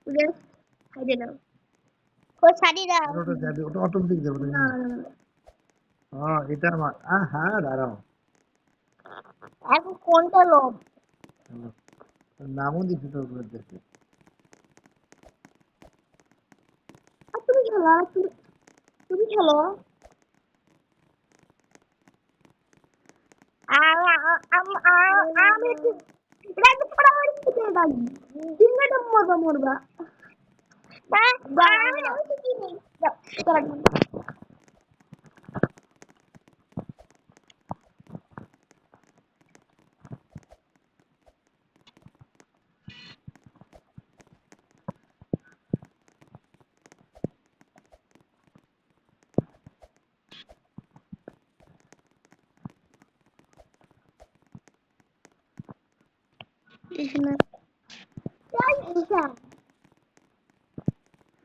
Yes, I did know. Oh, ছাড়ি দাও। ওটা যাবে, ওটা অটোমেটিক যাবে। না, না, না। এটা আমার হ্যাঁ, দাঁড়াও। এখন কোনটা লোভ? নামও দিচ্ছি তোর দেখে। তুমি খেলো, তুমি খেলো। আমি দিনটা মরবা মরবা।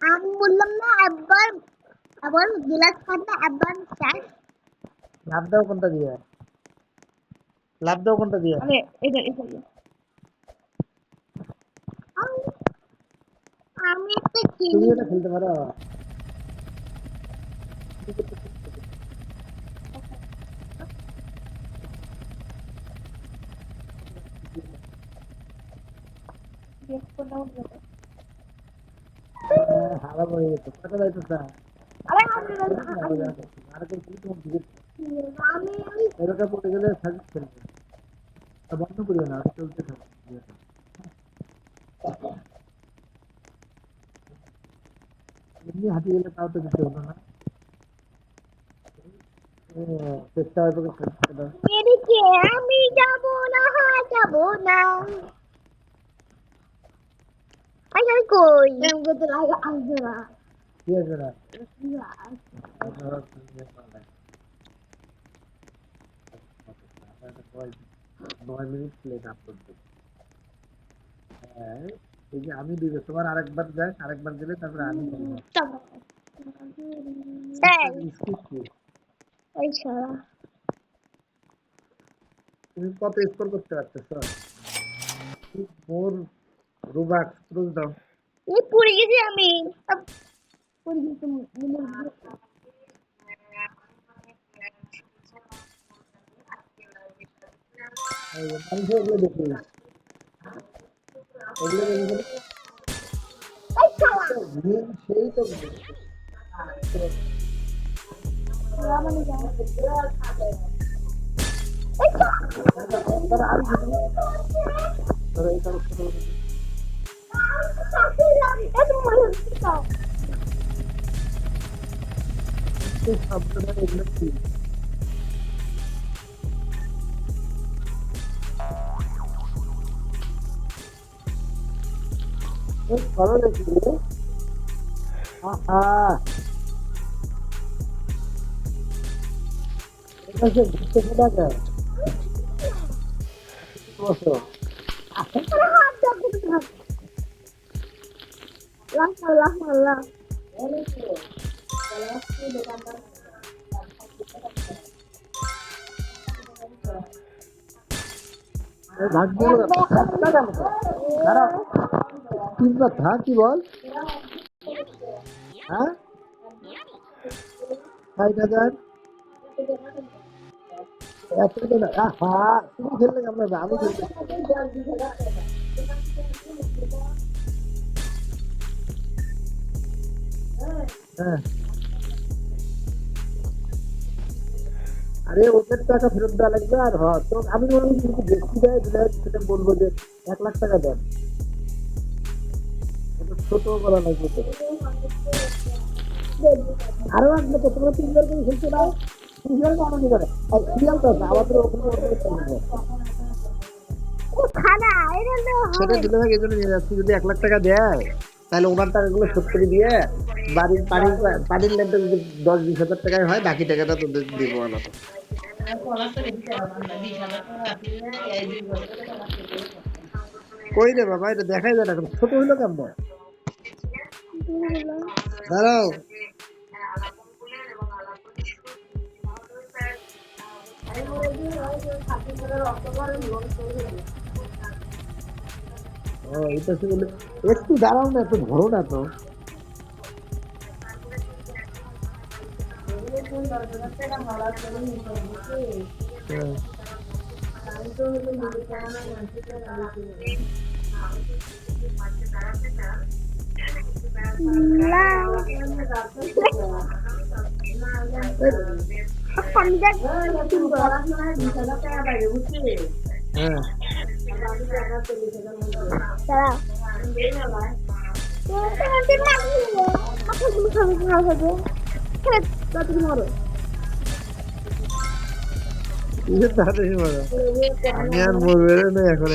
আমি বললাম না একবার আবার গ্লাস ফাটা একবার চাই। লাভ দাও কোনটা দিয়ে? লাভ দাও কোনটা দিয়ে? আরে এটা আমি একটা তুমি খেলি। এটা খেলতে পারো? হারা পড়ে গেছে, কত যাইতো স্যার? এরকম পড়ে গেলে সাজিদ খেলবে। বন্ধ করিও না, ওটা চলতে থাকবে। এমনি হাঁটিয়ে গেলে তাও তো কিছু হলো না। চেষ্টা হয় তোকে খেলতে দাও। এদিকে আমি যাব না, যাব না। আচ্ছা আমি কই আমাকে তো লাগে আসবে না। কি আছে না? 9 মিনিট প্লেট আপলোড দেবো। হ্যাঁ, এই যে আমি দিবে, তোমার আরেকবার যাক, আরেকবার গেলে তারপরে আমি খেলবো। তুমি কত স্কোর করতে পারতেছ? মোর রুবাক ক্রুজ দাও। এই পড়ে গেছি আমি। পড়ে গেছি মানুষ এগুলো দেখি, এগুলো দেখি সেই তো শব্দটা এগুলো কি? ভালো লাগছে। ঘুরতে থাকে বসো। কি কথা, কি বল? হ্যাঁ, 60,000 তুমি খেললে কেমন হবে? আমি খেলতে হ্যাঁ। আরে ওদের টাকা ফেরত দেওয়া লাগবে। আর তো আমি বলবো যদি বেশি দেয় সেটা বলবো যে 1 লাখ টাকা দেন। ছোট বলা লাগবে তো। আরো আসবে তো, তোমরা 3 বার করে খেলতে দাও। সিরিয়াল তো আমাদের করে, আর সিরিয়াল তো আছে আমাদের ওখানে। সেটা দিলে ভাই এই জন্য নিয়ে যাচ্ছি, যদি 1 লাখ টাকা দেয় তাহলে ওনার টাকাগুলো শোধ করে দিয়ে বাড়ির পানির ল্যান্ডে যদি 10-20 হাজার টাকায় হয়, বাকি টাকাটা তোদের দিব আলাদা। কই রে বাবা, এটা দেখাই যায় না, ছোট হইলো কেমন? দাঁড়াও, ও এটা সে বলে একটু দাঁড়াও না, এত ধরো না তো। হ্যাঁ। না আমি দেখ হ্যাঁ। কিসের তাড়াতাড়ি মারো? আমি আর মরবে না এখন।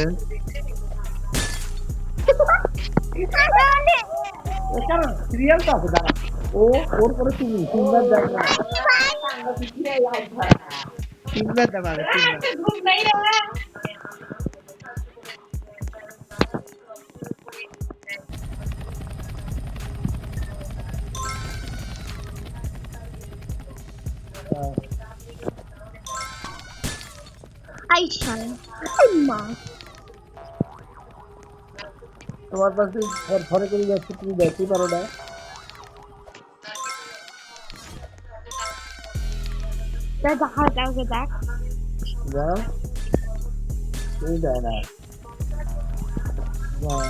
কারণ সিরিয়াল তো আছে, দাঁড়া। ও ওর পরে তুমি তিনবার যাবে না, তিনবার যাবে, তিনবার। আইসা মা তোমার পাশে ঘরে করে যাচ্ছে, তুমি দেখতেই পারো না। দেখা যাবে দেখ যাও, তুমি দেয় না। যাও।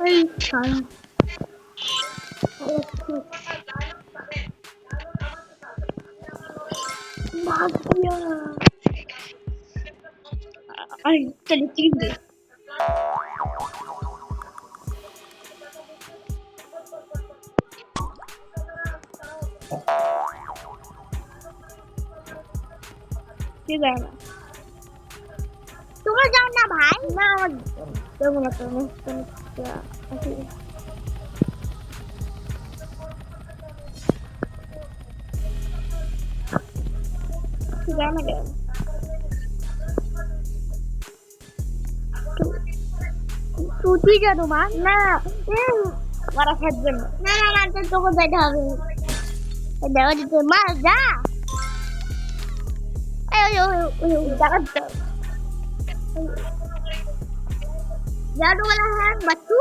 আইসা ay teletivde Güzel. তোমরা যাও না ভাই, না আমার যাবো না তো যাও না কেন তুই জানো মা না ওরা খাচ্ছে না না না না তো তোকে যেতে হবে দেওয়া দিতে মা যা জায়গা জানো वाला है बच्चू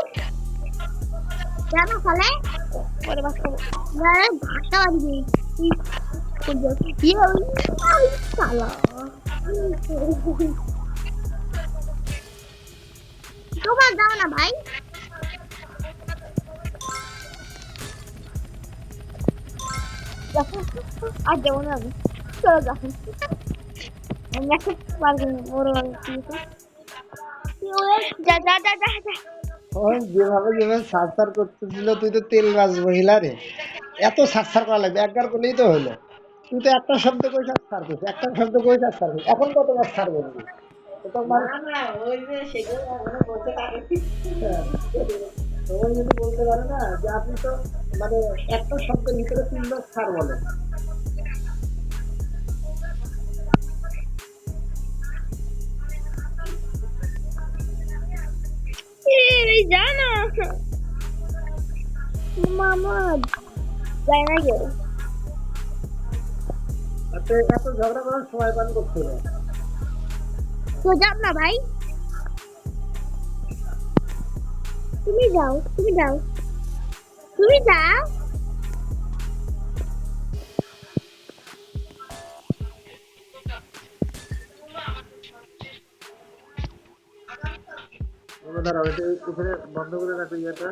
जाना फले और बस यार भाषा वाली ये साला तुम जाओ ना भाई आज जाओ ना चलो जाओ मैं बार और যা যা যা যা যা যেভাবে যেভাবে সারসার করতেছিল, তুই তো তেল রাজ মহিলা রে, এত সারসার করা লাগবে, একবার করলেই তো হলো। তুই তো একটা শব্দ কই সার করছিস, একটা শব্দ কই সার করছিস, এখন কতবার সার বলবি? সবাই যদি বলতে পারে না যে আপনি তো মানে একটা শব্দের ভিতরে তিনবার সার বলেন। জানা মামা যাই না কেউ এত ঝগড়া করার সময় পান করছিল। তো যাও না ভাই, তুমি যাও তুমি যাও তুমি যাও দাঁড়াও, এটা বন্ধ করে রাখো ইয়েটা।